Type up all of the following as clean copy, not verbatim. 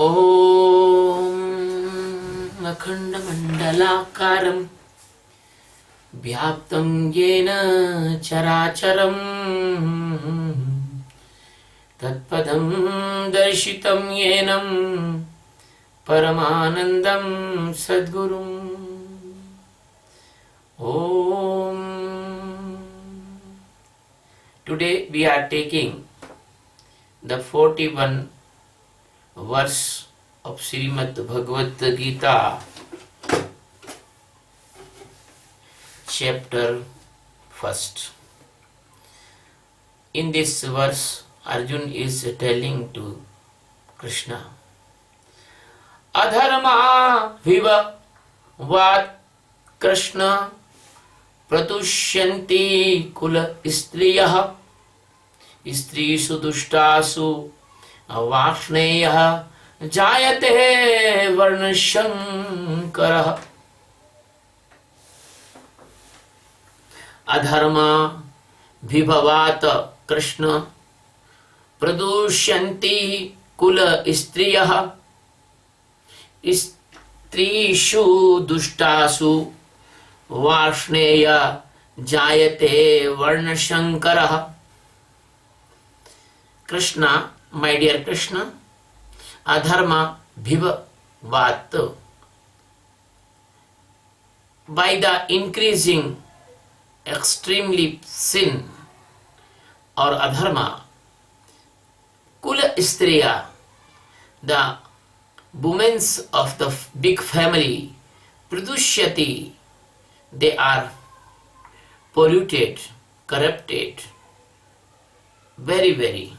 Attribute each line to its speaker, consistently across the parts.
Speaker 1: ॐ अखण्डमण्डलाकारं व्याप्तं येन चराचरं तत्पदं दर्शितं येन परमानन्दं सद्गुरुम् ॐ. Today we are taking the 41 verse of Srimad Bhagavad Geeta, chapter 1st. In this verse, Arjun is telling to Krishna, Adharma viva vat Krishna pratushyanti kula istriyah स्त्रीषु दुष्टासु वाष्णेयः जायते वर्णशंकरः. अधर्म विभवात कृष्ण प्रदूष्यन्ति कुल स्त्रियः स्त्रीषु दुष्टासु वाष्णेय जायते वर्णशंकरः. Krishna, my dear Krishna, adharma bhivavat, by the increasing extremely sin or adharma, kula istriya, the women of the big family, pradushyati, they are polluted, corrupted, very.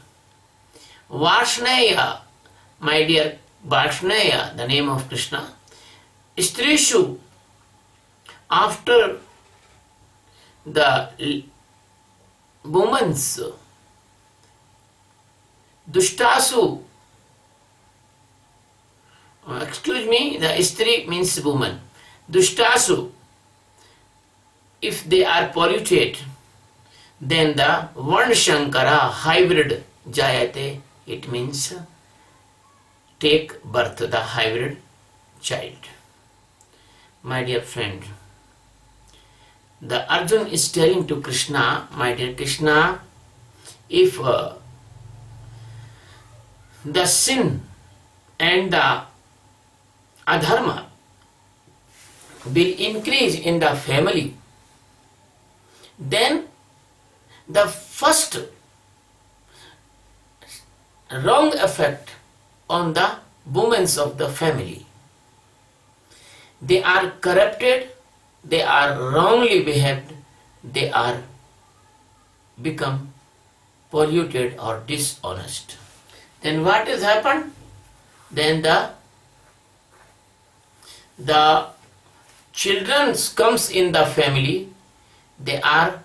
Speaker 1: Varshnaya, my dear Varshnaya, the name of Krishna. Strishu, after the women's, Dushtasu, excuse me, the Stri means woman. Dushtasu, if they are polluted, then the Varnshankara, hybrid, Jayate, it means take birth, the hybrid child. My dear friend, the Arjun is telling to Krishna, my dear Krishna, if the sin and the adharma will increase in the family, then the first wrong effect on the women of the family. They are corrupted, they are wrongly behaved, they are become polluted or dishonest. Then what has happened? Then the children comes in the family, they are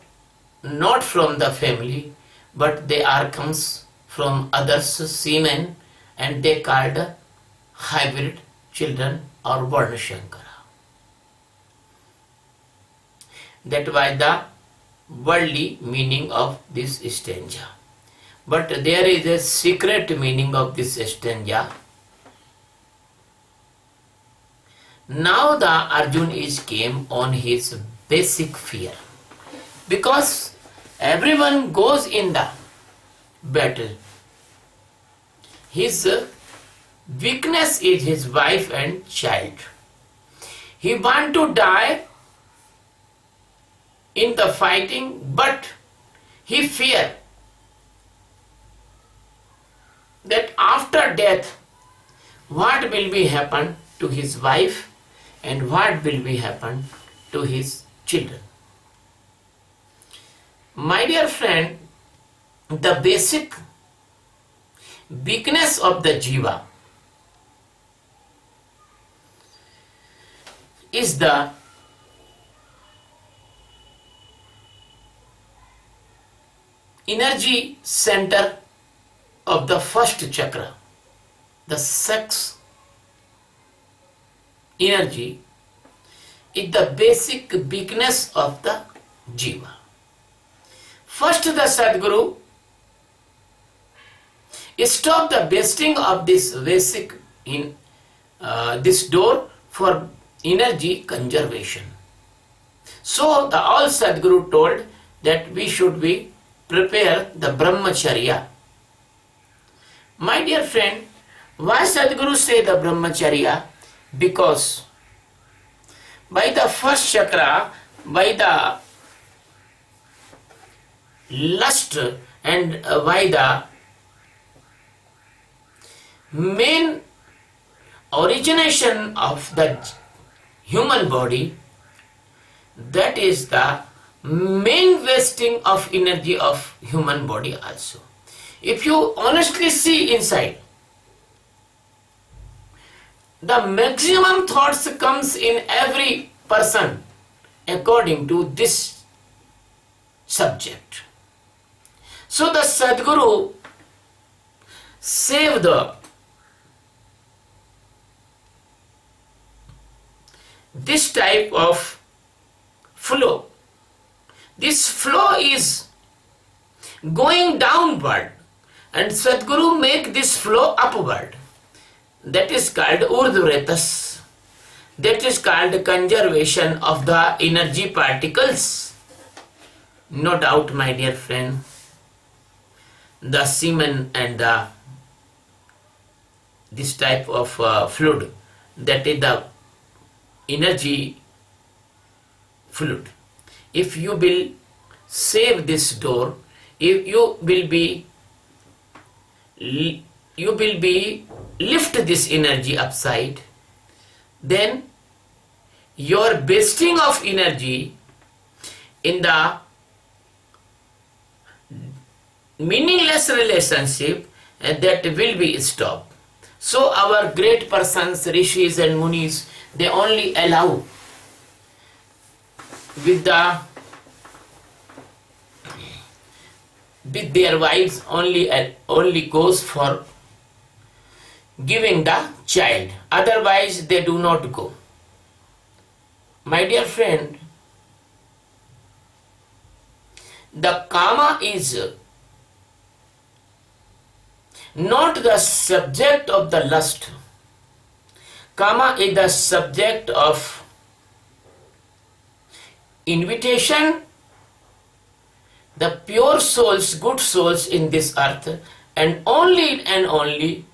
Speaker 1: not from the family, but they are comes from others, semen, and they called hybrid children or Varnashankara. That was the worldly meaning of this stanza. But there is a secret meaning of this stanza. Now the Arjun is came on his basic fear. Because everyone goes in the battle. His weakness is his wife and child. He wants to die in the fighting, but he fears that after death, what will be happen to his wife and what will be happen to his children. My dear friend, the basic weakness of the jiva is the energy center of the first chakra, the sex energy is the basic weakness of the jiva. First, the Sadguru stop the wasting of this basic in this door for energy conservation. So the all Sadguru told that we should be prepare the brahmacharya. My dear friend, why Sadguru say the brahmacharya? Because by the first chakra, by the lust and by the main origination of the human body, that is the main wasting of energy of human body also. If you honestly see inside, the maximum thoughts comes in every person according to this subject. So the Sadguru saved this type of flow. This flow is going downward and Sadguru make this flow upward. That is called urdhvretas. That is called conservation of the energy particles. No doubt, my dear friend, the semen and this type of fluid, that is the energy fluid. If you will save this door, if you will be lift this energy upside, then your wasting of energy in the meaningless relationship that will be stopped. So our great persons, rishis and munis, they only allow with their wives only goes for giving the child, otherwise they do not go. My dear friend, the kama is not the subject of the lust. Kama is the subject of invitation, the pure souls, good souls in this earth, and only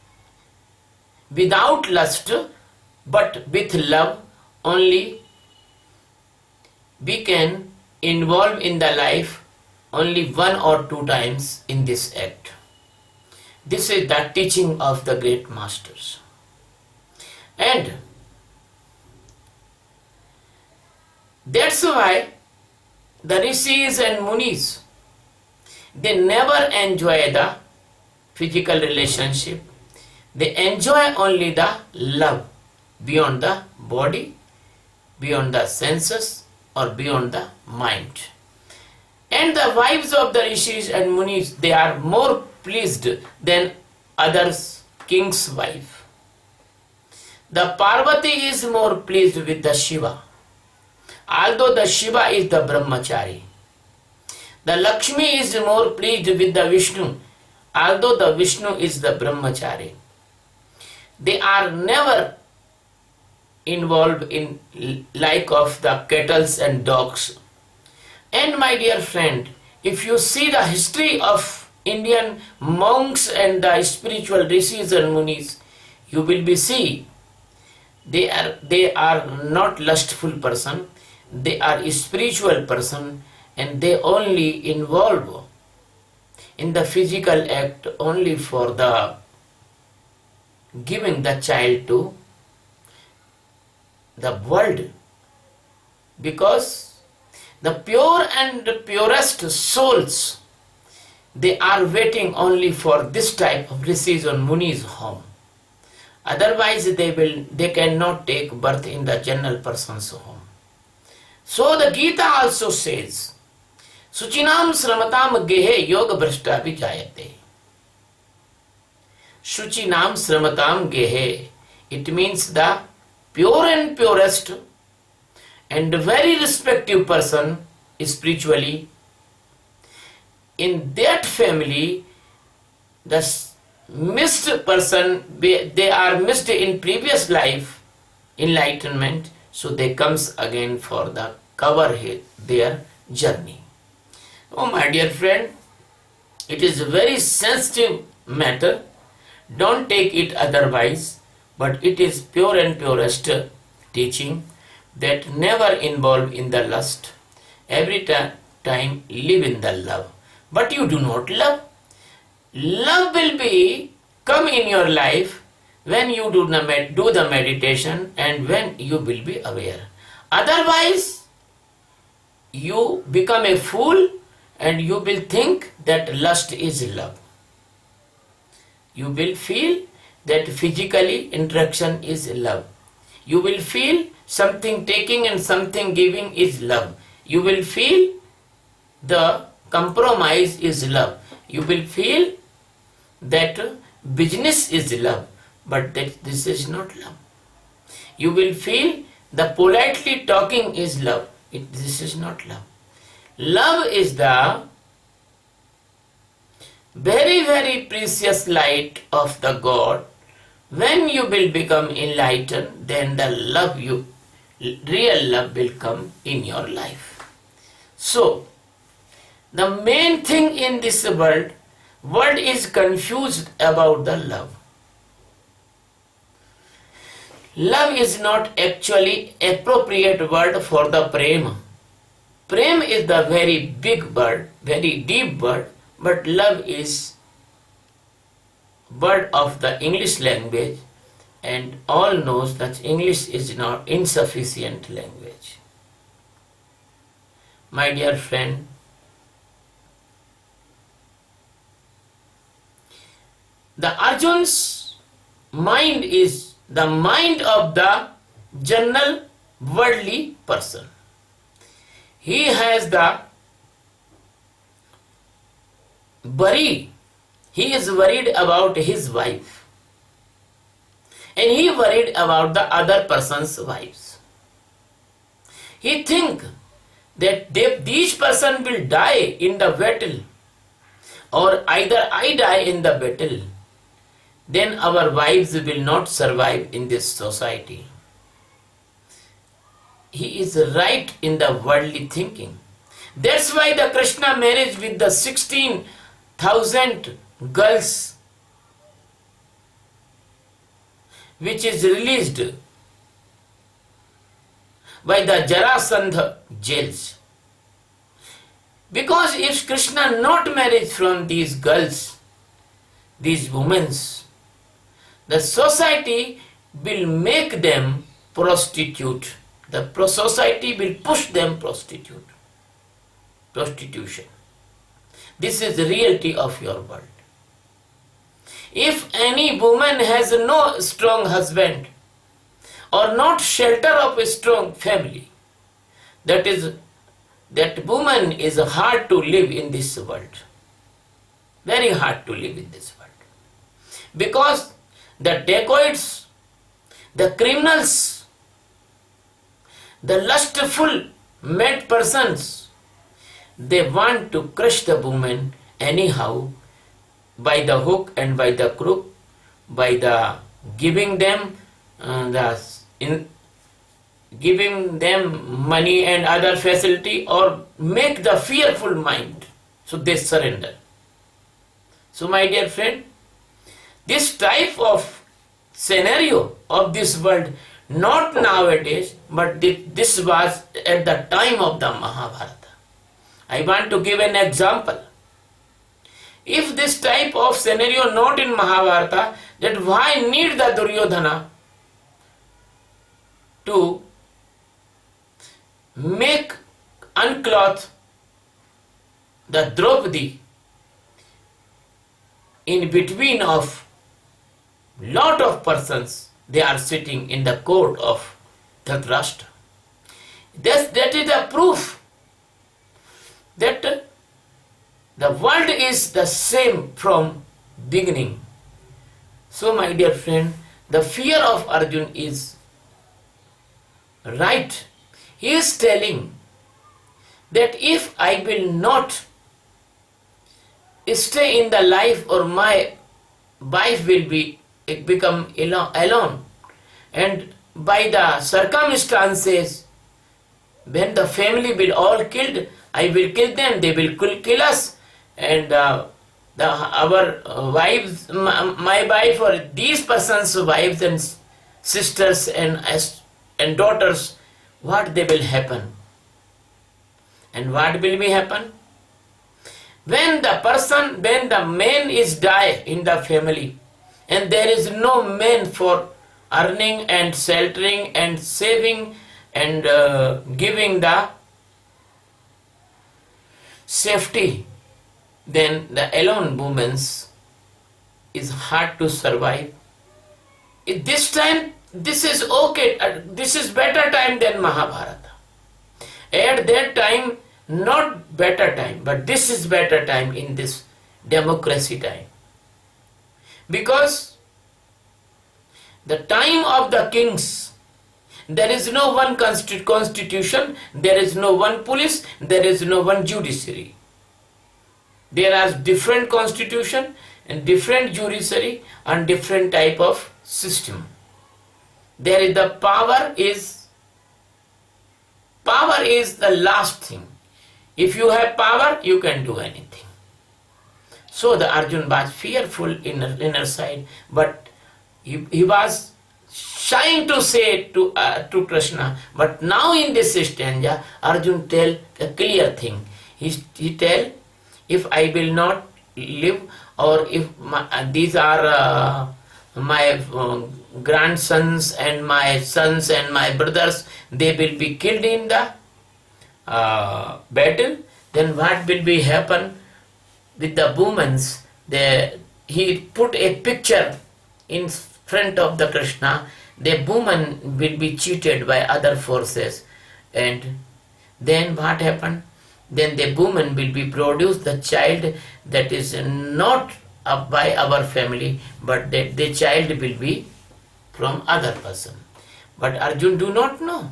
Speaker 1: without lust but with love only we can involve in the life only 1 or 2 times in this act. This is the teaching of the great masters. And that's why the rishis and munis, they never enjoy the physical relationship. They enjoy only the love beyond the body, beyond the senses, or beyond the mind. And the wives of the rishis and munis, they are more pleased than others king's wife. The Parvati is more pleased with the Shiva, although the Shiva is the brahmachari. The Lakshmi is more pleased with the Vishnu, although the Vishnu is the brahmachari. They are never involved in like of the cattle and dogs. And my dear friend, if you see the history of Indian monks and the spiritual rishis and munis, you will be see they are not lustful person, they are a spiritual person, and they only involve in the physical act only for the giving the child to the world, because the pure and purest souls, they are waiting only for this type of rishis or munis home. Otherwise they cannot take birth in the general person's home. So the Geeta also says, Suchinam sramatam gehe yoga brashta vijayate. Suchinam sramatam gehe. It means the pure and purest and very respective person spiritually. In that family, the missed person, they are missed in previous life enlightenment, so they comes again for the cover here, their journey. Oh my dear friend, it is a very sensitive matter. Don't take it otherwise, but it is pure and purest teaching that never involve in the lust. Every time live in the love. But you do not love. Love will be come in your life when you do the meditation and when you will be aware. Otherwise, you become a fool and you will think that lust is love. You will feel that physically interaction is love. You will feel something taking and something giving is love. You will feel the compromise is love. You will feel that business is love, but that this is not love. You will feel the politely talking is love. This is not love. Love is the very, very precious light of the God. When you will become enlightened, then the love real love will come in your life. So, the main thing in this world is confused about the love. Love is not actually appropriate word for the prema. Prem is the very big word, very deep word, but love is word of the English language, and all knows that English is not insufficient language. My dear friend, the Arjun's mind is the mind of the general worldly person. He has the worry. He is worried about his wife. And he worried about the other person's wives. He think that these person will die in the battle, or either I die in the battle, then our wives will not survive in this society. He is right in the worldly thinking. That's why the Krishna marriage with the 16,000 girls, which is released by the Jarasandha jails. Because if Krishna not married from these girls, these women, the society will make them prostitute. The society will push them prostitution. This is the reality of your world. If any woman has no strong husband or not shelter of a strong family, that woman is hard to live in this world. Very hard to live in this world. Because the dacoits, the criminals, the lustful mad persons, they want to crush the woman anyhow, by the hook and by the crook, by the giving them giving them money and other facility, or make the fearful mind, so they surrender. So my dear friend, this type of scenario of this world, not nowadays, but this was at the time of the Mahabharata. I want to give an example. If this type of scenario not in Mahabharata, then why need the Duryodhana to make uncloth the Draupadi in between of lot of persons? They are sitting in the court of Dhritarashtra. That is the proof that the world is the same from beginning. So my dear friend, the fear of Arjuna is right. He is telling that if I will not stay in the life or my wife will become alone, and by the circumstances, when the family will all killed, I will kill them, they will kill us, and our wives, my wife, or these persons' wives and sisters and daughters, what they will happen? And what will be happen? When the man is die in the family, and there is no man for earning and sheltering and saving and giving the safety, then the alone woman is hard to survive. At this time, this is okay, this is better time than Mahabharata. At that time, not better time, but this is better time in this democracy time. Because the time of the kings, there is no one constitution, there is no one police, there is no one judiciary. There are different constitution and different judiciary and different type of system. There is the power is the last thing. If you have power, you can do anything. So the Arjun was fearful in inner side, but he was shying to say to Krishna. But now in this stanza, Arjun tell a clear thing. He tell, if I will not live, or if these are my grandsons and my sons and my brothers, they will be killed in the battle, then what will be happen with the women? He put a picture in front of the Krishna. The woman will be cheated by other forces, and then what happened? Then the woman will be produce the child that is not by our family, but that the child will be from other person. But Arjun do not know.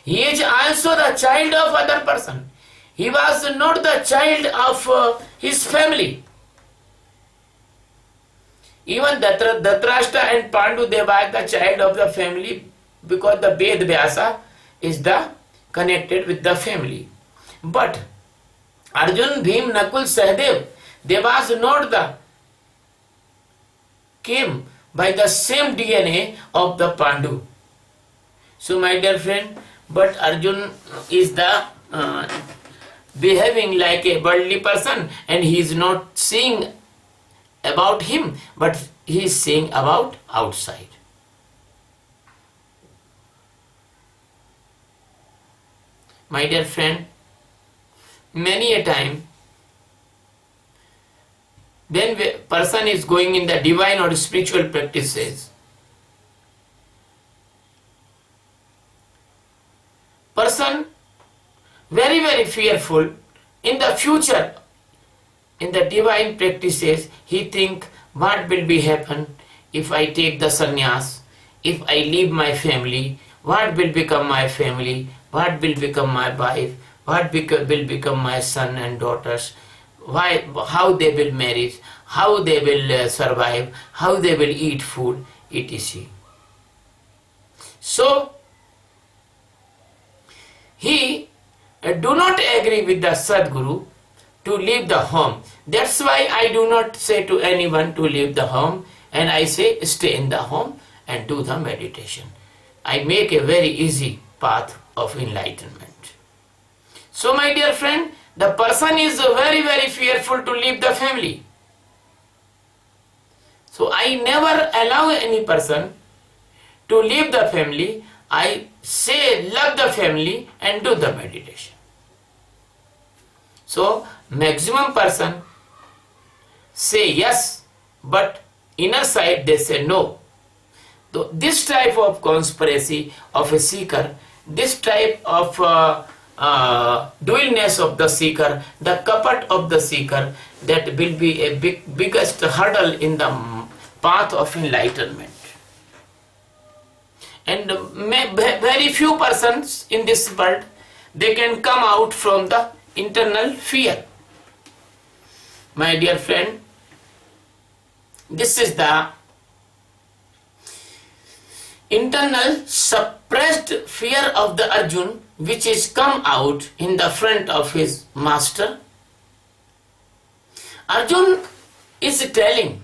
Speaker 1: He is also the child of other person. He was not the child of his family. Even Dhritarashtra and Pandu, they were the child of the family, because the Ved Vyasa is the connected with the family. But Arjun, Bhim, Nakul, Sahadev, they was not the came by the same DNA of the Pandu. So my dear friend, but Arjun is the behaving like a worldly person, and he is not seeing about him, but he is saying about outside. My dear friend, many a time when a person is going in the divine or spiritual practices, person very, very fearful in the future. In the divine practices, he think, what will be happen if I take the sannyas, if I leave my family, what will become my family, what will become my wife, what will become my son and daughters, how they will marry, how they will survive, how they will eat food, etc. So, he do not agree with the Sadguru to leave the home. That's why I do not say to anyone to leave the home, and I say stay in the home and do the meditation. I make a very easy path of enlightenment. So my dear friend, the person is very, very fearful to leave the family. So I never allow any person to leave the family. I say love the family and do the meditation. So maximum person say yes, but inner side they say no. So this type of conspiracy of a seeker, this type of dualness of the seeker, the kapat of the seeker, that will be a biggest hurdle in the path of enlightenment. And very few persons in this world, they can come out from the internal fear. My dear friend, This is the internal suppressed fear of the Arjun, which is come out in the front of his master. Arjun is telling,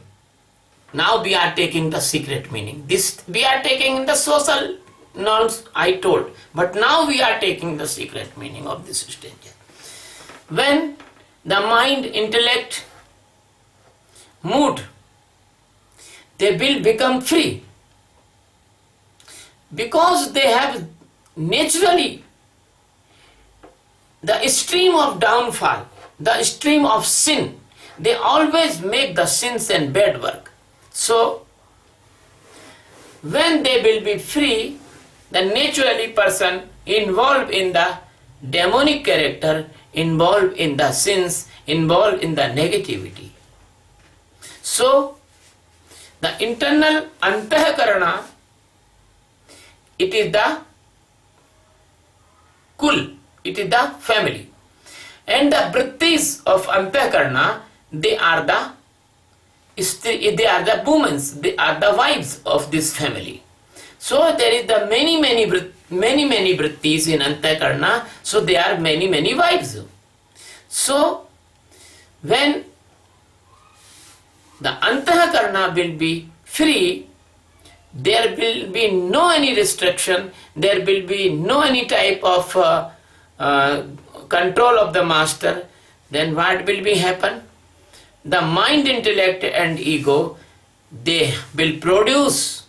Speaker 1: now we are taking the secret meaning. This we are taking in the social norms I told, but now we are taking the secret meaning of this stage. When the mind, intellect, mood, they will become free, because they have naturally the stream of downfall, the stream of sin. They always make the sins and bad work. So when they will be free, the naturally person involved in the demonic character, involved in the sins, involved in the negativity. So the internal antahakarana, it is the kul, it is the family. And the vrittis of antahakarana, they are the women, they are the wives of this family. So there is the many vrittis in antahakarana, so there are many wives. So when the antahakarana will be free, there will be no any restriction, there will be no any type of control of the master. Then what will be happen? The mind, intellect and ego, they will produce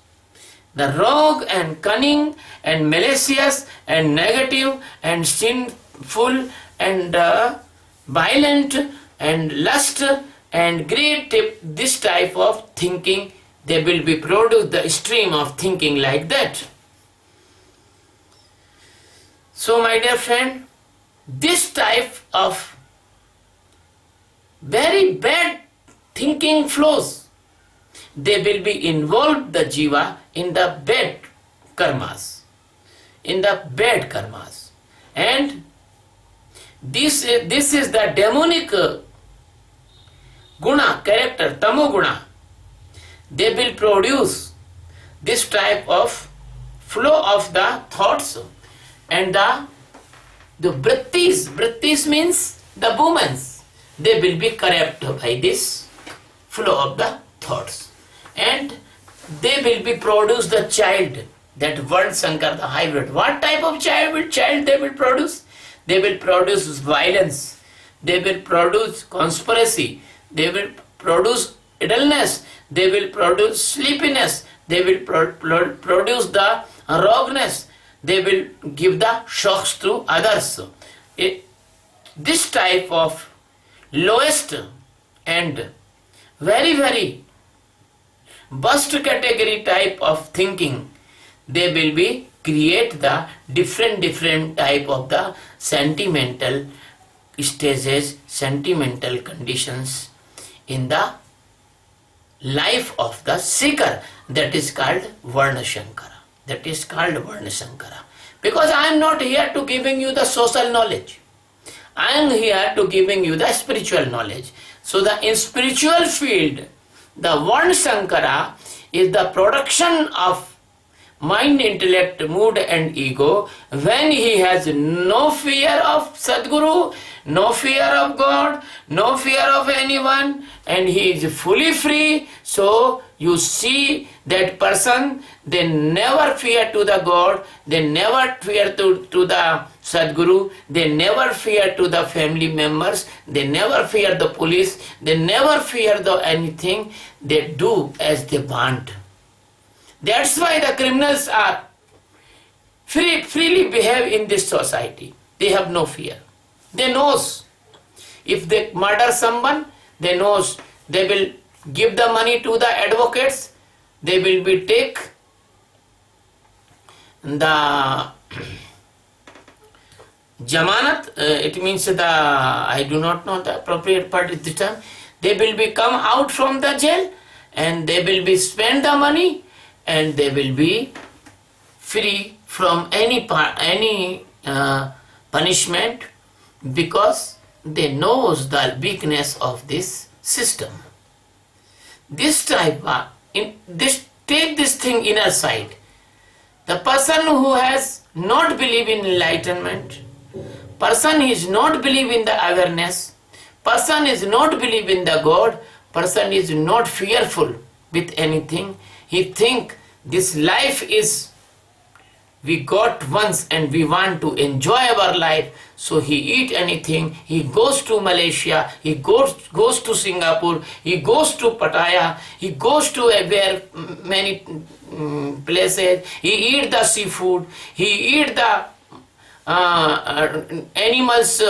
Speaker 1: the rogue and cunning and malicious and negative and sinful and violent and lust and greed, this type of thinking, they will be produced, the stream of thinking like that. So my dear friend, this type of very bad thinking flows, they will be involved the jiva in the bad karmas, and this is the demonic guna, character, tamo guna. They will produce this type of flow of the thoughts, and the vrittis means the women, they will be corrupt by this flow of the thoughts, and they will be produce the child, that Varn Sankar, the hybrid. What type of child they will produce? They will produce violence, they will produce conspiracy, they will produce idleness, they will produce sleepiness, they will produce the rogueness, they will give the shocks to others. This type of lowest and very worst category type of thinking, they will be create the different type of the sentimental stages, sentimental conditions in the life of the seeker. That is called Varna Shankara. Because I am not here to giving you the social knowledge. I am here to giving you the spiritual knowledge. So the in spiritual field, the Varna Shankara is the production of mind, intellect, mood and ego, when he has no fear of Sadguru, no fear of God, no fear of anyone, and he is fully free. So you see that person, they never fear to the God, they never fear to the Sadguru, they never fear to the family members, they never fear the police, they never fear the anything, they do as they want. That's why the criminals are freely behave in this society. They have no fear. They knows if they murder someone, they knows they will give the money to the advocates, they will be take the Jamanat, it means I do not know the appropriate part at this time. They will be come out from the jail and they will be spend the money and they will be free from any punishment, because they knows the weakness of this system. this type, take this thing inner side. The person who has not believe in enlightenment, person is not believe in the awareness, person is not believe in the God, person is not fearful with anything. He think this life is we got once and we want to enjoy our life, so he eat anything, he goes to Malaysia, he goes to Singapore, he goes to Pattaya, he goes to many places, he eat the seafood, he eat the animals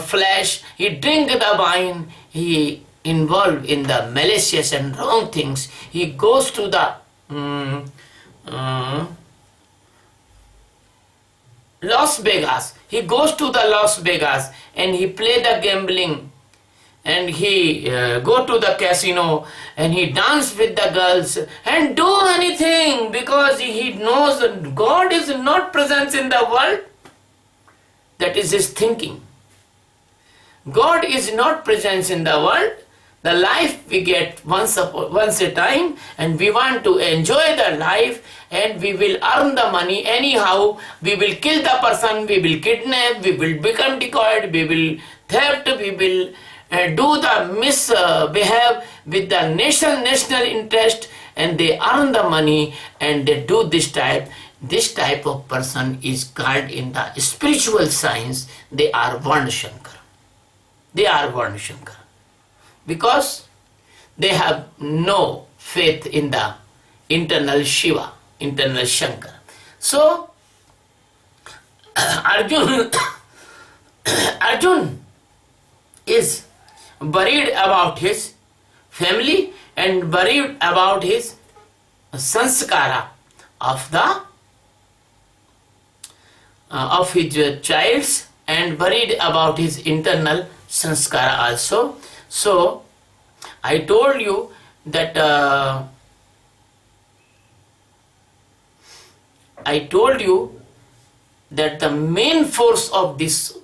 Speaker 1: flesh, he drink the wine, he involved in the malicious and wrong things, he goes to the Las Vegas. He goes to the Las Vegas and he play the gambling and he go to the casino and he dance with the girls and do anything because he knows that God is not present in the world. That is his thinking. God is not present in the world. The life we get once a time and we want to enjoy the life and we will earn the money anyhow. We will kill the person, we will kidnap, we will become decoyed, we will theft, we will do the misbehave with the national interest and they earn the money and they do this type. This type of person is called in the spiritual science, they are Varna Shankar. They are Varna Shankar. Because they have no faith in the internal Shiva, internal Shankar. So, Arjun is worried about his family and worried about his sanskara of his childs and worried about his internal sanskara also. So, I told you that the main force of this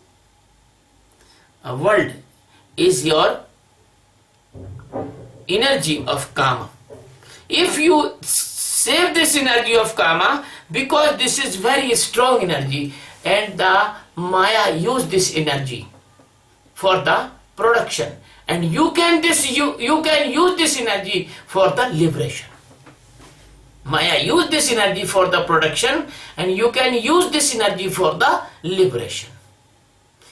Speaker 1: world is your energy of karma. If you save this energy of karma, because this is very strong energy and the Maya use this energy for the production. And you can use this energy for the liberation. Maya use this energy for the production and you can use this energy for the liberation.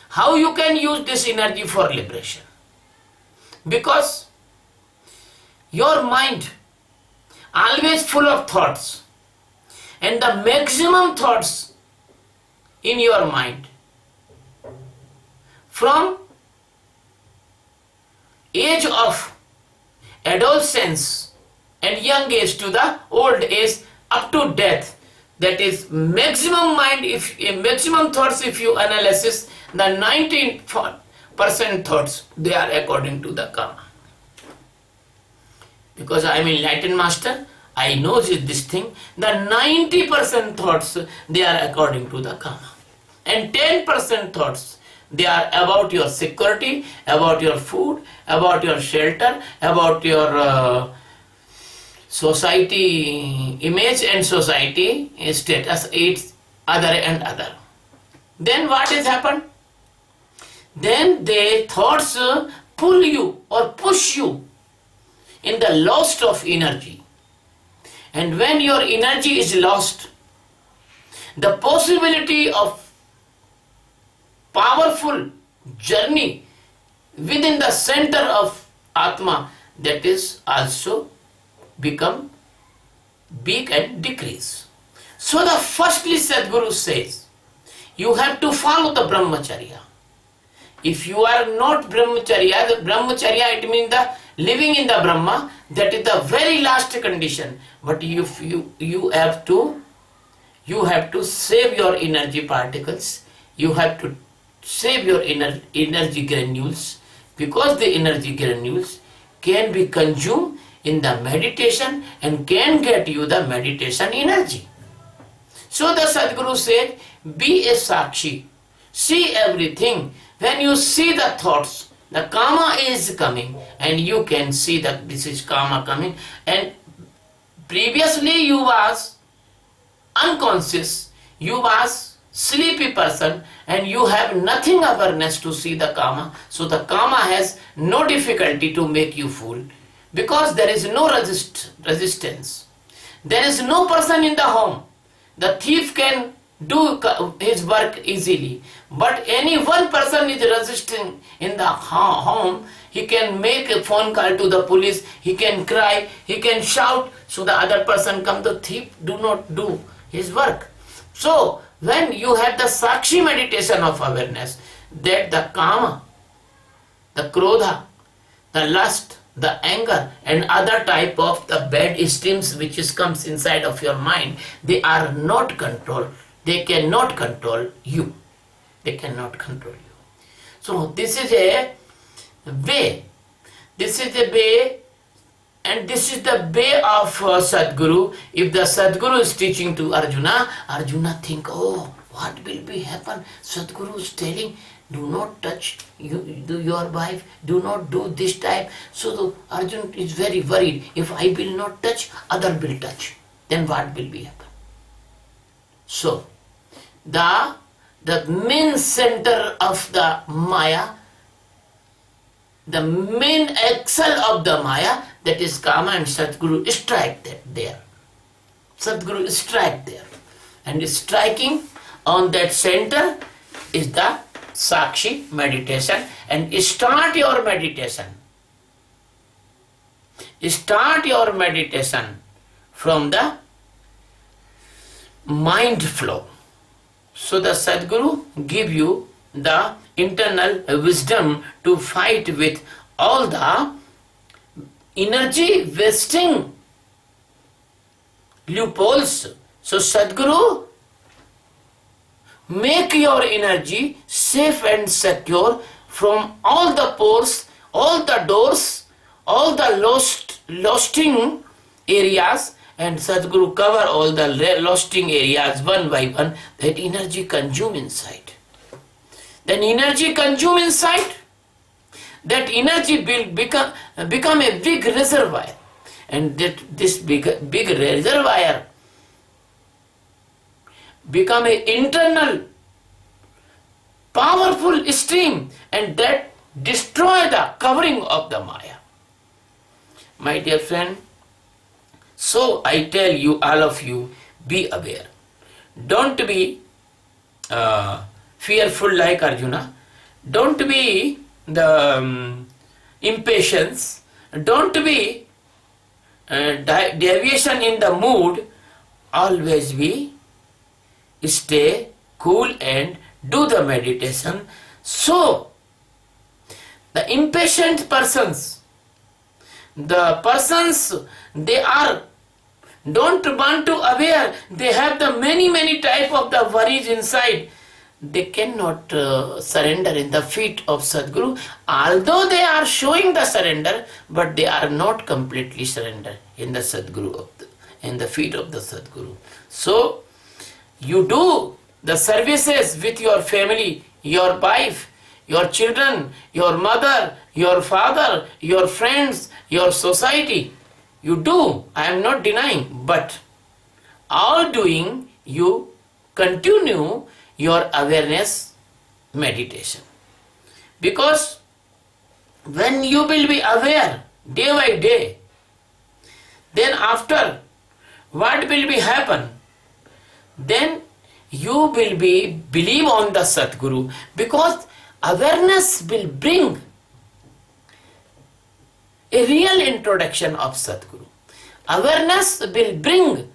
Speaker 1: How you can use this energy for liberation? Because your mind always full of thoughts and the maximum thoughts in your mind from age of adolescence and young age to the old age up to death, that is maximum mind, if maximum thoughts, if you analysis the 19% thoughts, they are according to the karma. Because I am enlightened master, I know this thing, the 90% thoughts, they are according to the karma. And 10% thoughts, they are about your security, about your food, about your shelter, about your society image and society status, it's other and other. Then what has happened? Then the thoughts pull you or push you in the loss of energy. And when your energy is lost, the possibility of powerful journey within the center of Atma, that is also become big and decrease. So the firstly Sadguru says, you have to follow the brahmacharya. If you are not brahmacharya, the brahmacharya, it means the living in the Brahma, that is the very last condition. But if you have to save your energy particles, you have to save your energy granules, because the energy granules can be consumed in the meditation and can get you the meditation energy. So the Sadguru said, be a Sakshi, see everything. When you see the thoughts, The karma is coming, and you can see that this is karma coming, and previously you was unconscious, you was sleepy person, and you have nothing awareness to see the karma. So the karma has no difficulty to make you fool, because there is no resistance. There is no person in the home. The thief can do his work easily, but any one person is resisting in the home. He can make a phone call to the police, he can cry, he can shout, so the other person come. The thief do not do his work. So when you have the sakshi meditation of awareness, that the kama, the krodha, the lust, the anger, and other type of the bad streams which comes inside of your mind, they are not controlled. They cannot control you. They cannot control you. So this is a way. This is a way, and this is the way of Sadguru. If the Sadguru is teaching to Arjuna, Arjuna think, oh, what will be happen? Sadguru is telling, do not touch your wife, do not do this type. So the Arjuna is very worried. If I will not touch, other will touch. Then what will be happen? So the main center of the Maya, the main axle of the Maya, that is Kama, and Sadguru strike there. Sadguru strike there. And striking on that center is the Sakshi meditation. And start your meditation. Start your meditation from the mind flow. So the Sadguru give you the internal wisdom to fight with all the energy wasting loopholes. So Sadguru make your energy safe and secure from all the pores, all the doors, all the losting areas, and Sadguru cover all the losting areas one by one. That energy consume inside. Then energy consume inside. That energy will become a big reservoir, and this big reservoir become an internal powerful stream, and that destroy the covering of the Maya. My dear friend, so I tell you, all of you, be aware. Don't be fearful like Arjuna. Don't be the impatience. Don't be deviation in the mood. Always be stay cool and do the meditation. So the impatient persons, the persons, they are don't want to aware, they have the many type of the worries inside. They cannot surrender in the feet of Sadguru, although they are showing the surrender, but they are not completely surrender in the Sadguru in the feet of the Sadguru. So you do the services with your family, your wife, your children, your mother, your father, your friends, your society. You do, I am not denying, but all doing, you continue your awareness meditation. Because when you will be aware day by day, then after what will be happen? Then you will be believe on the Sadguru, because awareness will bring a real introduction of Sadguru. Awareness will bring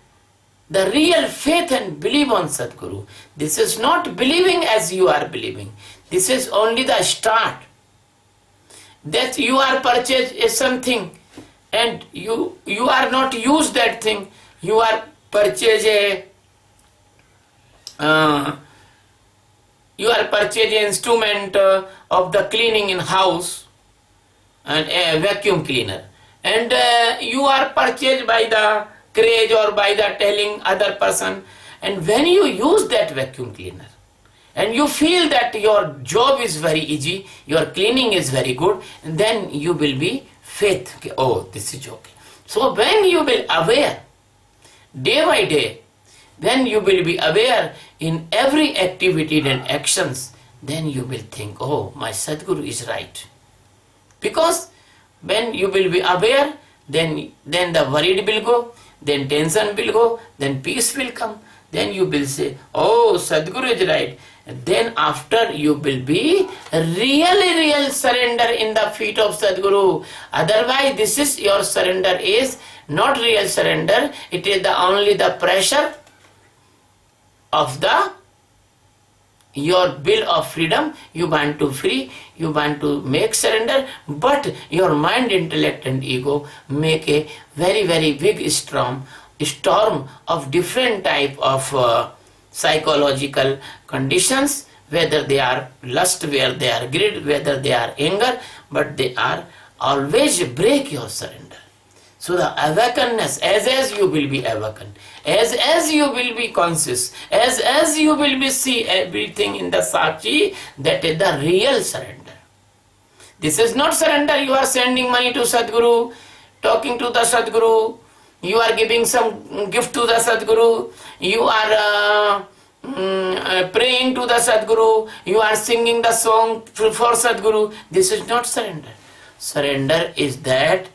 Speaker 1: the real faith and believe on Sadguru. This is not believing as you are believing. This is only the start. That you are purchased something and you are not use that thing. You are purchase you are purchase instrument of the cleaning in house, and a vacuum cleaner, and you are purchased by the craze or by the telling other person, and when you use that vacuum cleaner and you feel that your job is very easy, your cleaning is very good, then you will be faith. Oh, this is okay. So when you will aware, day by day, then you will be aware in every activity and actions, then you will think, oh, my Sadguru is right. Because when you will be aware, then the worried will go, then tension will go, then peace will come. Then you will say, oh, Sadguru is right. Then after you will be real surrender in the feet of Sadguru. Otherwise, this is your surrender is not real surrender. It is only the pressure of your will of freedom. You want to free, you want to make surrender, but your mind, intellect and ego make a very big storm of different type of psychological conditions, whether they are lust, whether they are greed, whether they are anger, but they are always break your surrender. So the awakeness, as you will be awakened, as you will be conscious, as you will be see everything in the Sakshi, that is the real surrender. This is not surrender. You are sending money to Sadguru, talking to the Sadguru, you are giving some gift to the Sadguru, you are praying to the Sadguru, you are singing the song for Sadguru. This is not surrender. Surrender is that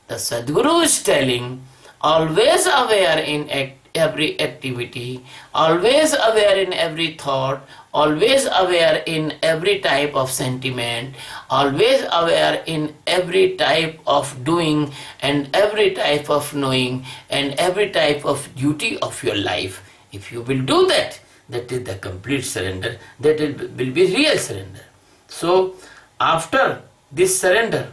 Speaker 1: the Sadguru is telling, always aware in every activity, always aware in every thought, always aware in every type of sentiment, always aware in every type of doing and every type of knowing and every type of duty of your life. If you will do that, that is the complete surrender, that will be real surrender. So after this surrender,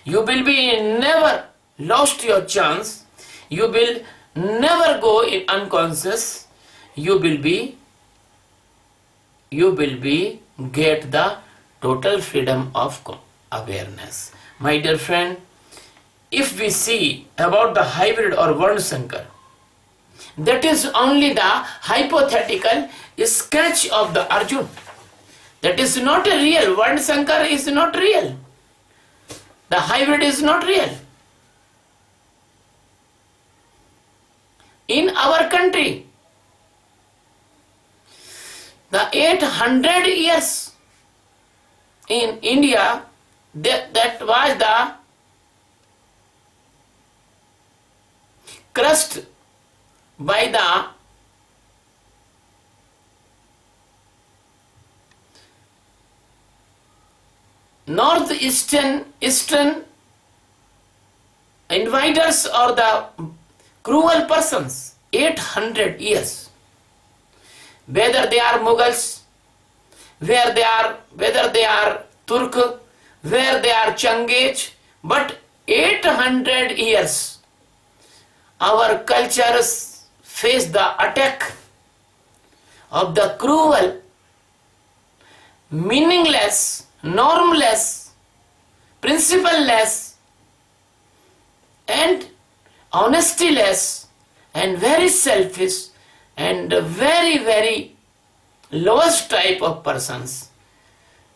Speaker 1: you will be never lost your chance, you will never go in unconscious, you will be get the total freedom of awareness. My dear friend, if we see about the hybrid or Varna Sankar, that is only the hypothetical sketch of the Arjun. That is not a real. Varna Sankar is not real. The hybrid is not real. In our country, the 800 years in India, that was the crushed by the northeastern invaders or the cruel persons. 800 years. Whether they are Mughals, whether they are Turk, where they are Changej, but 800 years our cultures face the attack of the cruel, meaningless, normless, principleless and honestyless and very selfish and very lowest type of persons.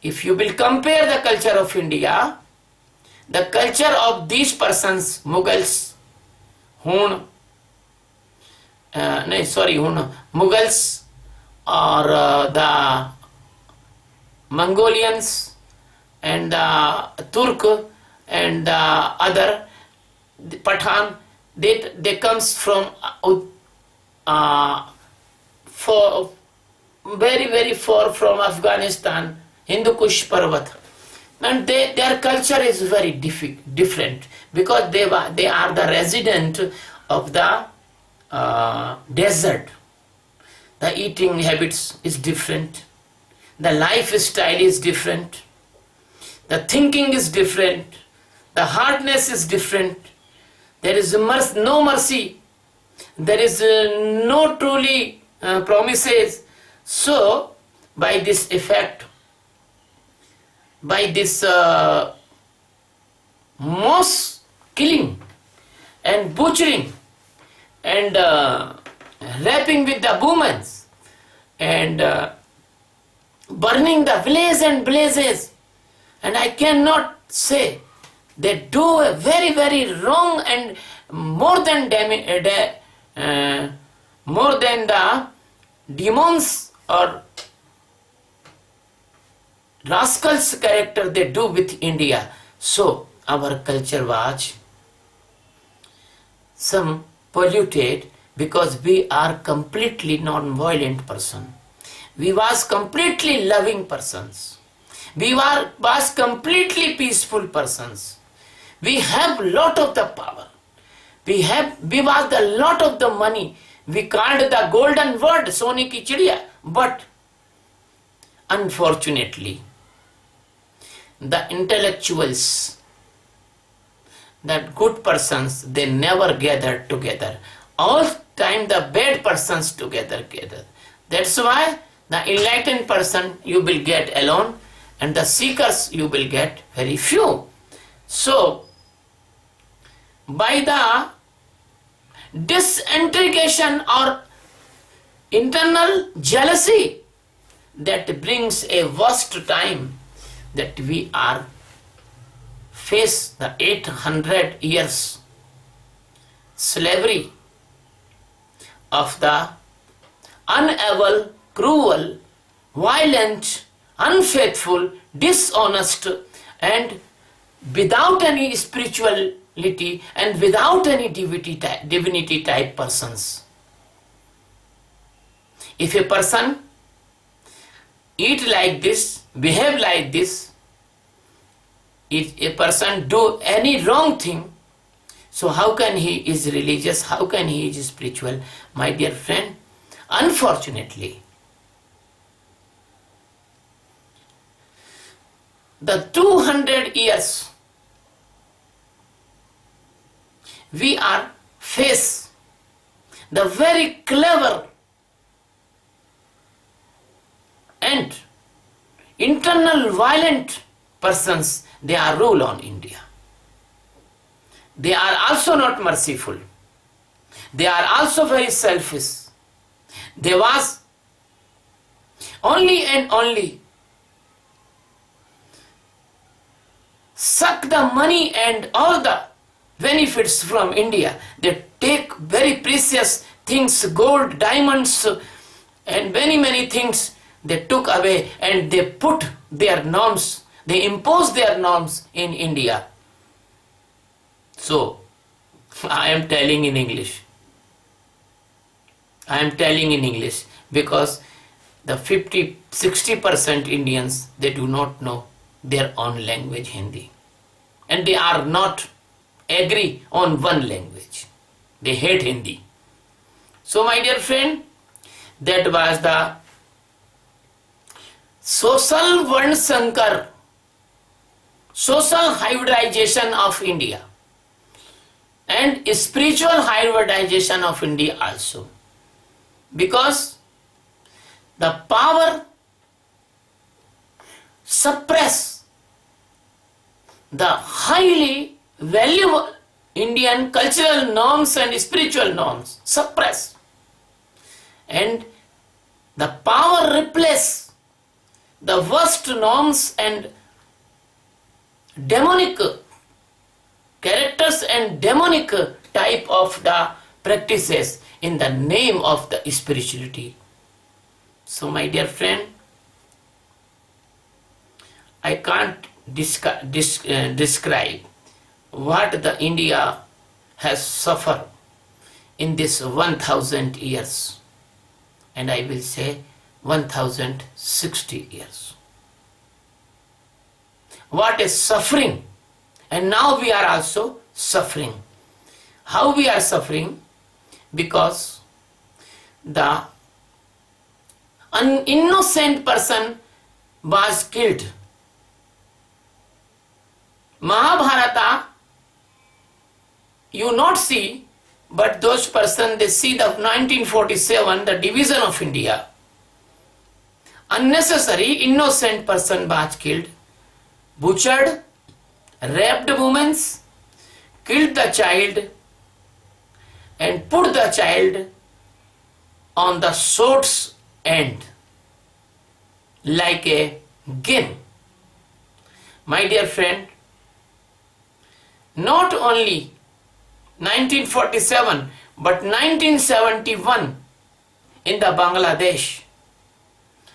Speaker 1: If you will compare the culture of India, the culture of these persons, Mughals, Mughals or the Mongolians and the Turk and the other the Pathan, they comes from for very far from Afghanistan, Hindu Kush Parvat, and their culture is very different because they are the resident of the desert. The eating habits is different, the lifestyle is different, the thinking is different, the hardness is different. There is no mercy, there is no truly promises. So by this effect, by this mass killing and butchering and raping with the women and burning the village and blazes. And I cannot say they do a very, very wrong and more than more than the demons or rascals character they do with India. So our culture was some polluted because we are completely non-violent person. We was completely loving persons. We was completely peaceful persons. We have lot of the power. We was the lot of the money. We called the golden word Sone ki chidiya. But unfortunately, the intellectuals, that good persons, they never gathered together. All time the bad persons together. That's why the enlightened person you will get alone, and the seekers you will get very few. So, by the disintegration or internal jealousy, that brings a worst time that we are face the 800 years slavery of the unable, cruel, violent, unfaithful, dishonest, and without any spirituality and without any divinity type persons. If a person eat like this, behave like this, if a person do any wrong thing, so how can he is religious, how can he is spiritual? My dear friend, unfortunately, the 200 years we are face the very clever and internal violent persons, they are rule on India. They are also not merciful. They are also very selfish. They was only and only suck the money and all the benefits from India. They take very precious things, gold, diamonds, and many things they took away, and they put their norms, they impose their norms in India. So, I am telling in English. I am telling in English because the 50-60% Indians, they do not know their own language, Hindi. And they are not agree on one language. They hate Hindi. So my dear friend, that was the social Varnasankar, social hybridization of India, and spiritual hybridization of India also. Because the power suppress the highly valuable Indian cultural norms and spiritual norms, suppress, and the power replace the worst norms and demonic characters and demonic type of the practices in the name of the spirituality. So my dear friend, I can't describe what the India has suffered in this 1000 years, and I will say 1060 years. What is suffering, and now we are also suffering. How we are suffering? Because the an innocent person was killed. Mahabharata, you not see, but those persons, they see the 1947, the division of India. Unnecessary, innocent person was killed, butchered, raped women, killed the child, and put the child on the sword's end. like a game. My dear friend, not only 1947 but 1971 in the Bangladesh,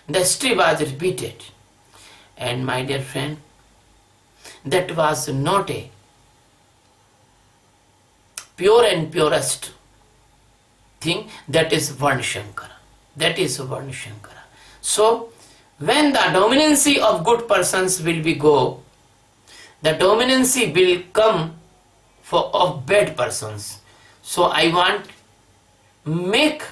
Speaker 1: the history was repeated. And my dear friend, that was not a pure and purest thing, that is Varnshankara. That is Varnshankara. So, when the dominancy of good persons will be go, the dominancy will come of bad persons. So I want make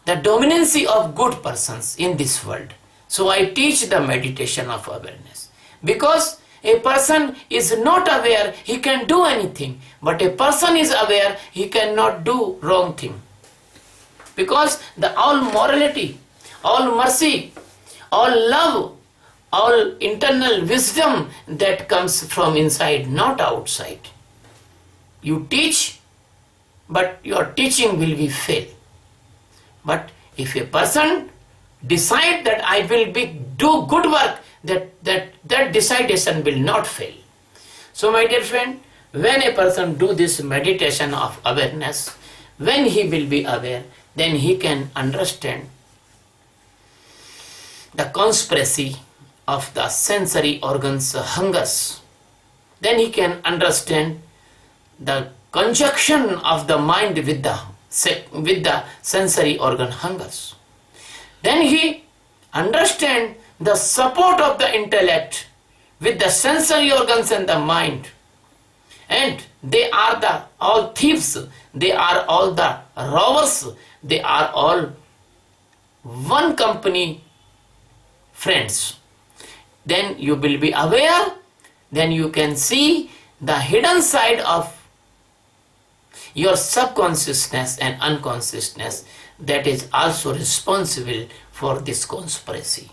Speaker 1: the dominancy of good persons in this world. So I teach the meditation of awareness. Because a person is not aware, he can do anything. But a person is aware, he cannot do wrong thing. Because the all morality, all mercy, all love, all internal wisdom that comes from inside, not outside. You teach, but your teaching will be fail. But if a person decide that I will do good work, that decidation will not fail. So my dear friend, when a person do this meditation of awareness, when he will be aware, then he can understand the conspiracy of the sensory organs hungers. Then he can understand the conjunction of the mind with the sensory organ hungers. Then he understand the support of the intellect with the sensory organs and the mind. And they are the all thieves, they are all the robbers, they are all one company friends. Then you will be aware, then you can see the hidden side of your subconsciousness and unconsciousness that is also responsible for this conspiracy.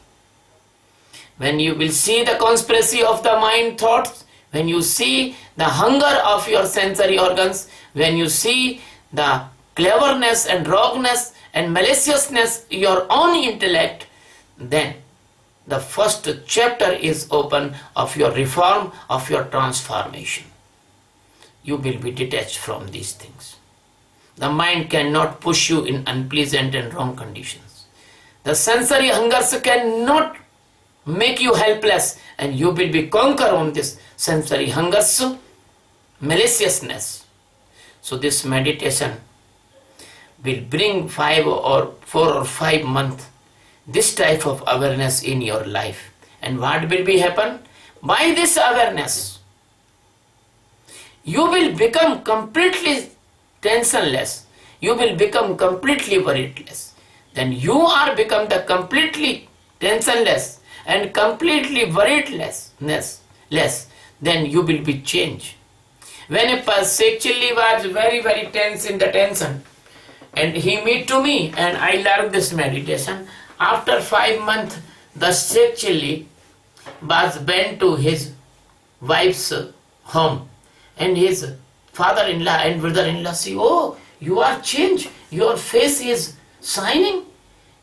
Speaker 1: When you will see the conspiracy of the mind thoughts, when you see the hunger of your sensory organs, when you see the cleverness and rogueness and maliciousness your own intellect, then the first chapter is open of your reform, of your transformation. You will be detached from these things. The mind cannot push you in unpleasant and wrong conditions. The sensory hungers cannot make you helpless, and you will be conquer on this sensory hungers, maliciousness. So this meditation will bring 4 or 5 months this type of awareness in your life. And what will be happen? By this awareness, you will become completely tensionless. You will become completely worryless. Then you are become the completely tensionless and completely worryless. Then you will be changed. When a person actually was very, very tense in the tension, and he meet to me and I learned this meditation, after 5 months, the Sheikh Chilli was went to his wife's home, and his father-in-law and brother-in-law say, "Oh, you are changed. Your face is shining.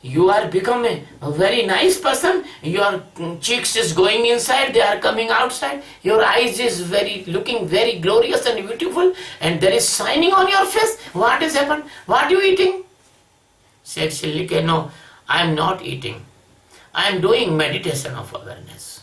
Speaker 1: You are becoming a very nice person. Your cheeks is going inside. They are coming outside. Your eyes is looking very glorious and beautiful, and there is shining on your face. What has happened? What are you eating?" Sheikh Chilli said, "No, I am not eating. I am doing meditation of awareness."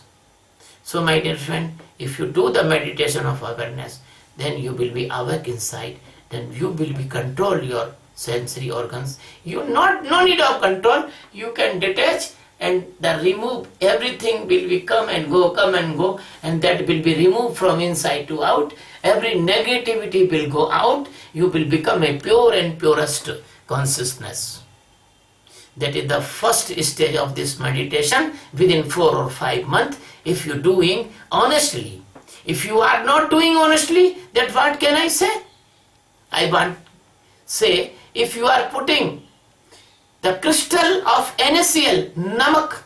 Speaker 1: So my dear friend, if you do the meditation of awareness, then you will be awake inside, then you will be control your sensory organs. No need of control, you can detach, and the remove everything will be come and go, and that will be removed from inside to out. Every negativity will go out. You will become a pure and purest consciousness. That is the first stage of this meditation within 4 or 5 months, if you are doing honestly. If you are not doing honestly, then what can I say? I want say, if you are putting the crystal of NaCl, namak,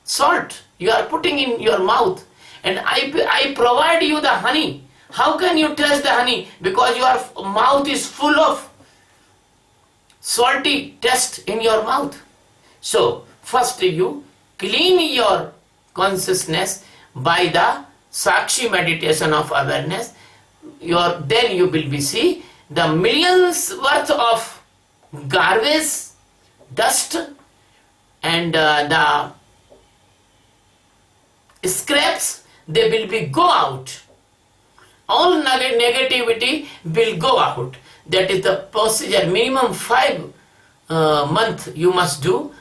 Speaker 1: salt, you are putting in your mouth, and I provide you the honey. How can you taste the honey? Because your mouth is full of salty taste in your mouth. So first you clean your consciousness by the Sakshi meditation of awareness, then you will be see the millions worth of garbage, dust, and the scraps, they will be go out. All negativity will go out. That is the procedure. Minimum 5 months you must do,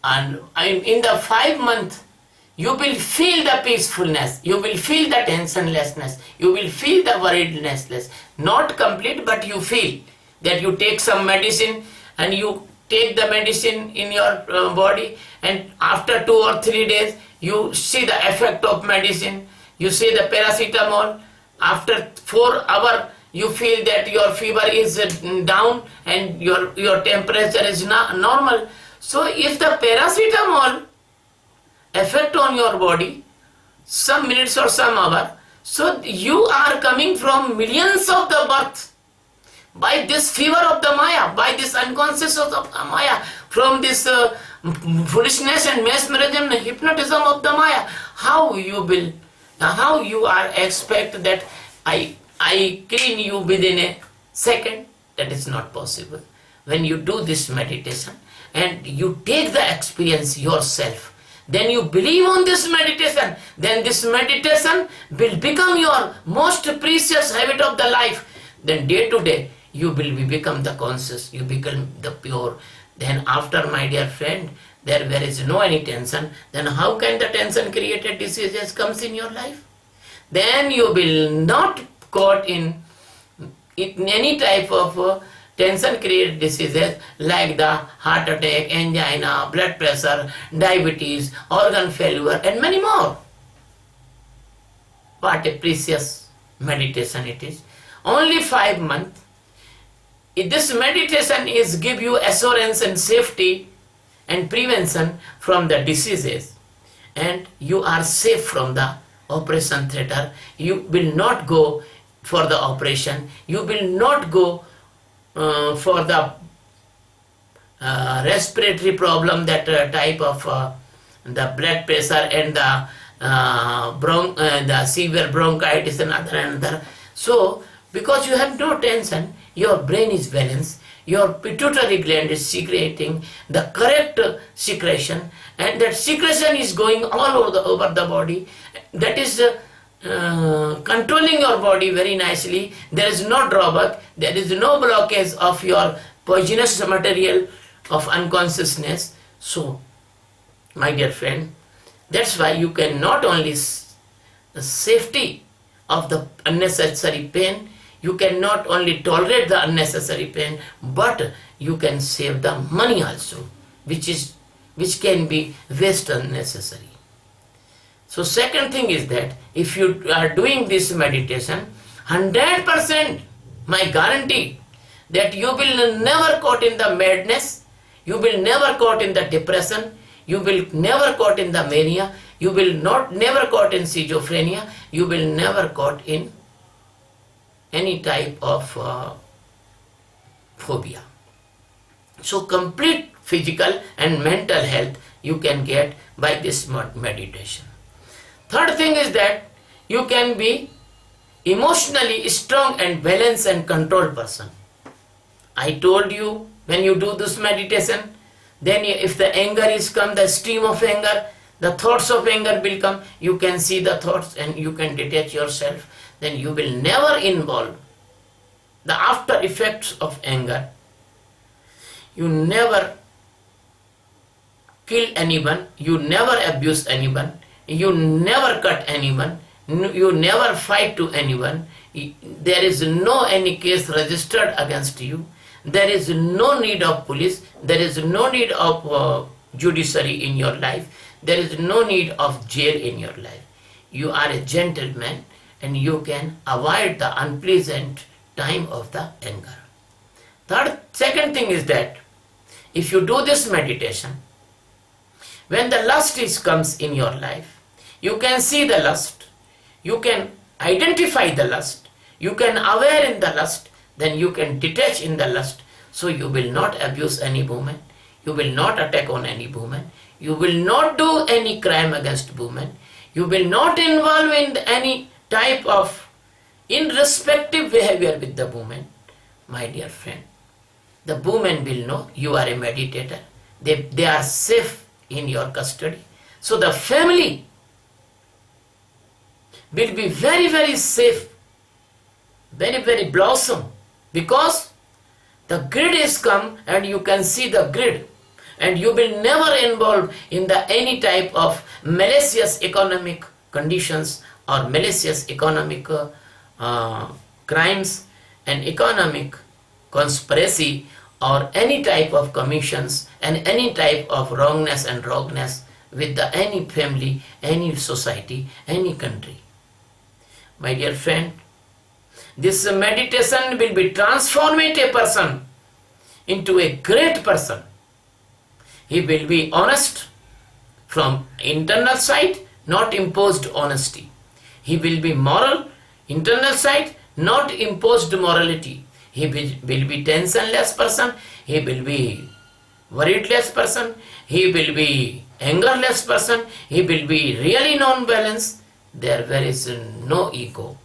Speaker 1: and in the 5 months you will feel the peacefulness, you will feel the tensionlessness, you will feel the worriedness. Not complete, but you feel that you take some medicine, and you take the medicine in your body, and after 2 or 3 days you see the effect of medicine. You see the paracetamol, after 4 hours you feel that your fever is down and your temperature is normal. So if the paracetamol effect on your body some minutes or some hour, so you are coming from millions of the birth by this fever of the Maya, by this unconscious of the Maya, from this foolishness and mesmerism and hypnotism of the Maya. How you are expect that I clean you within a second? That is not possible. When you do this meditation and you take the experience yourself, then you believe on this meditation, then this meditation will become your most precious habit of the life. Then day to day you will become the conscious, you become the pure. Then after, my dear friend, there is no any tension. Then how can the tension created diseases comes in your life? Then you will not caught in any type of tension created diseases like the heart attack, angina, blood pressure, diabetes, organ failure, and many more. What a precious meditation it is. Only 5 months. This meditation is give you assurance and safety and prevention from the diseases, and you are safe from the operation theatre. You will not go for the operation. You will not go for the respiratory problem, that type of the blood pressure and the severe bronchitis and another. So because you have no tension, your brain is balanced, your pituitary gland is secreting the correct secretion, and that secretion is going all over the body. That is controlling your body very nicely. There is no drawback, there is no blockage of your poisonous material of unconsciousness. So, my dear friend, that's why you can not only the safety of the unnecessary pain, you can not only tolerate the unnecessary pain, but you can save the money also, which can be waste unnecessary. So second thing is that if you are doing this meditation, 100% my guarantee that you will never caught in the madness, you will never caught in the depression, you will never caught in the mania, you will never caught in schizophrenia, you will never caught in any type of phobia. So complete physical and mental health you can get by this meditation. Third thing is that you can be emotionally strong and balanced and controlled person. I told you, when you do this meditation, then if the anger is come, the stream of anger, the thoughts of anger will come, you can see the thoughts and you can detach yourself. Then you will never involve the after effects of anger. You never kill anyone, you never abuse anyone, you never cut anyone, you never fight to anyone. There is no any case registered against you. There is no need of police. There is no need of judiciary in your life. There is no need of jail in your life. You are a gentleman and you can avoid the unpleasant time of the anger. Second thing is that if you do this meditation, when the lust comes in your life, you can see the lust, you can identify the lust, you can aware in the lust, then you can detach in the lust. So you will not abuse any woman, you will not attack on any woman, You will not do any crime against women. You will not involve in any type of irrespective behavior with the woman. My dear friend, the women will know you are a meditator. They are safe in your custody. So the family will be very, very safe, very, very blossom, because the grid is come and you can see the grid, and you will never involve in the any type of malicious economic conditions or malicious economic crimes and economic conspiracy or any type of commissions and any type of wrongness and wrongness with the any family, any society, any country. My dear friend, this meditation will be transformate a person into a great person. He will be honest from internal side, not imposed honesty. He will be moral, internal side, not imposed morality. He will be tensionless person. He will be worriedless person. He will be angerless person. He will be really non-balanced. There is no ego.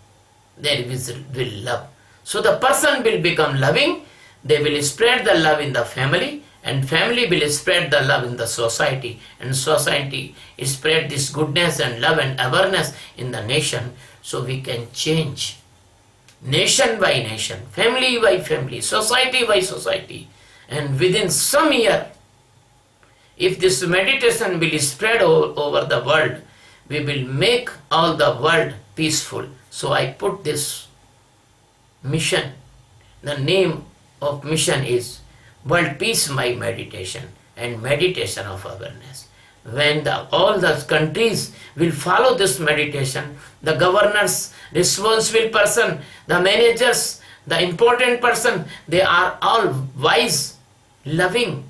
Speaker 1: There is will love. So the person will become loving. They will spread the love in the family, and family will spread the love in the society, and society spread this goodness and love and awareness in the nation. So we can change nation by nation, family by family, society by society, and within some year, if this meditation will spread over the world, we will make all the world peaceful. So I put this mission. The name of mission is World Peace by Meditation and Meditation of Awareness. When all the countries will follow this meditation, the governors, responsible person, the managers, the important person, they are all wise, loving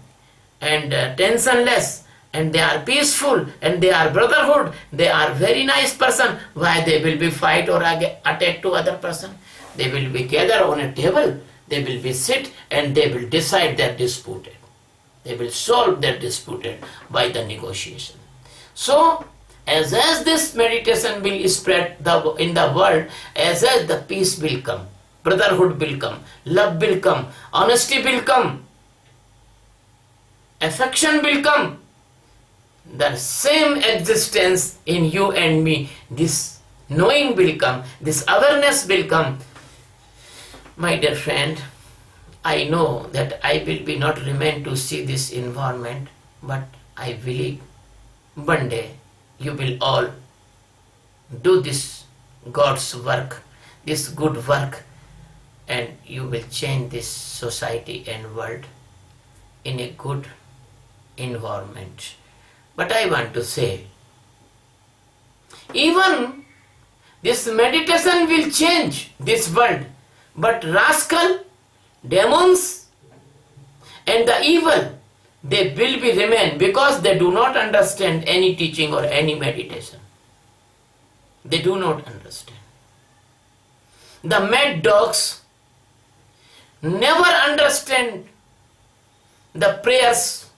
Speaker 1: and tensionless, and they are peaceful, and they are brotherhood, they are very nice person. Why they will be fight or attack to other person? They will be gather on a table, they will be sit and they will decide their dispute. They will solve their dispute by the negotiation. So, as this meditation will spread in the world, as the peace will come, brotherhood will come, love will come, honesty will come, affection will come, the same existence in you and me, this knowing will come, this awareness will come. My dear friend, I know that I will be not remain to see this environment, but I believe one day you will all do this God's work, this good work, and you will change this society and world in a good environment. But I want to say, even this meditation will change this world, but rascal, demons and the evil, they will be remain because they do not understand any teaching or any meditation. They do not understand. The mad dogs never understand the prayers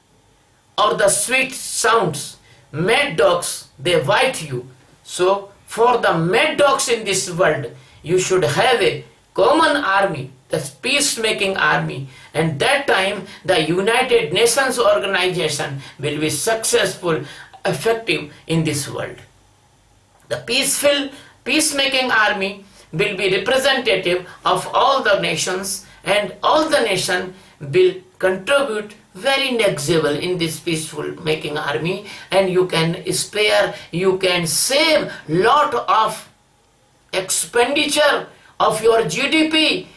Speaker 1: or the sweet sounds. Mad dogs, they bite you. So for the mad dogs in this world, you should have a common army, the peacemaking army, and that time the United Nations organization will be successful, effective in this world. The peacemaking army will be representative of all the nations, and all the nation will contribute very negligible in this peaceful making army, and you can spare, you can save lot of expenditure of your GDP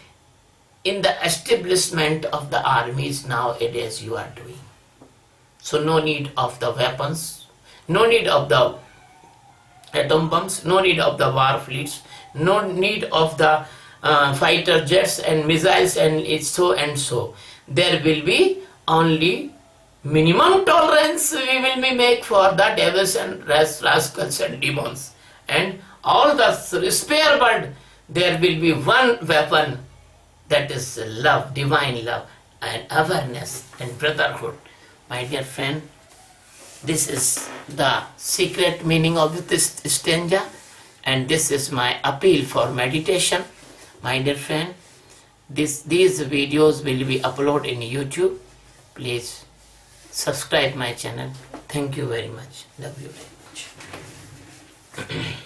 Speaker 1: in the establishment of the armies nowadays you are doing. So no need of the weapons, no need of the atom bombs, no need of the war fleets, no need of the fighter jets and missiles and it's so and so. There will be only minimum tolerance we will be make for the devils and rascals and demons, and all the spare world there will be one weapon, that is love, divine love and awareness and brotherhood. My dear friend, This is the secret meaning of this stanza, and this is my appeal for meditation. My dear friend, these videos will be uploaded in YouTube. Please subscribe my channel. Thank you very much. Love you very much.